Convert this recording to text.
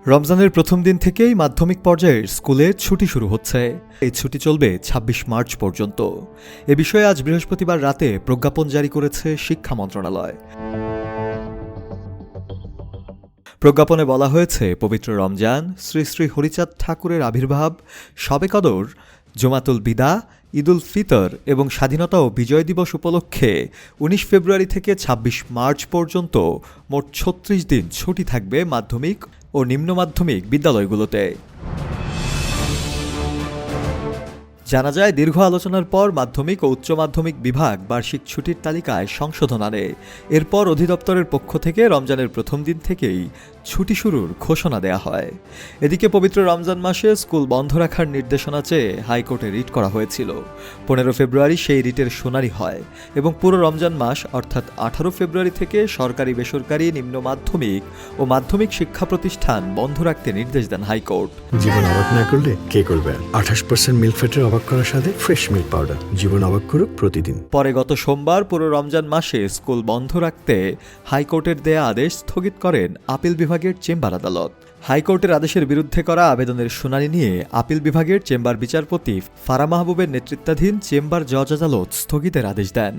রমজানের প্রথম দিন থেকেই মাধ্যমিক পর্যায়ের স্কুলে ছুটি শুরু হচ্ছে। এই ছুটি চলবে ২৬ মার্চ পর্যন্ত। এ বিষয়ে আজ বৃহস্পতিবার রাতে প্রজ্ঞাপন জারি করেছে শিক্ষা মন্ত্রণালয়। প্রজ্ঞাপনে বলা হয়েছে, পবিত্র রমজান, শ্রী শ্রী হরিচাঁদ ঠাকুরের আবির্ভাব, শবে কদর, জুমাতুল বিদা, ঈদুল ফিতর এবং স্বাধীনতা ও বিজয় দিবস উপলক্ষে ১৯ ফেব্রুয়ারি থেকে ২৬ মার্চ পর্যন্ত মোট ৩৬ দিন ছুটি থাকবে মাধ্যমিক ও নিম্ন মাধ্যমিক বিদ্যালয়গুলোতে। জানা যায়, দীর্ঘ আলোচনার পর মাধ্যমিক ও উচ্চ মাধ্যমিক বিভাগ বার্ষিক ছুটির তালিকায় সংশোধন আনে। এরপর অধিদপ্তরের পক্ষ থেকে রমজানের প্রথম দিন থেকেই ছুটি শুরুর ঘোষণা দেয়া হয়। এদিকে পবিত্র রমজান মাসে স্কুল বন্ধ রাখার নির্দেশনা চেয়ে হাইকোর্টে রিট করা হয়েছিল। ১৫ ফেব্রুয়ারি সেই রিটের শুনানি হয় এবং পুরো রমজান মাস অর্থাৎ ১৮ ফেব্রুয়ারি থেকে সরকারি বেসরকারি নিম্ন মাধ্যমিক ও মাধ্যমিক শিক্ষা প্রতিষ্ঠান বন্ধ রাখতে নির্দেশ দেন হাইকোর্ট। জীবন অবাক না করলে কে করবে? ২৮% মিল্ক ফ্যাটের অবাক করার সাথে ফ্রেশ মিল্ক পাউডার। জীবন অবাক করুক প্রতিদিন। পরে গত সোমবার পুরো রমজান মাসে স্কুল বন্ধ রাখতে হাইকোর্টের দেয়া আদেশ স্থগিত করেন আপিল বিভাগের চেম্বার আদালত। হাইকোর্টের আদেশের বিরুদ্ধে করা আবেদনের শুনানি নিয়ে আপিল বিভাগের চেম্বার বিচারপতি ফারা মাহবুবের নেতৃত্বাধীন চেম্বার জজ আদালত স্থগিতের আদেশ দেন।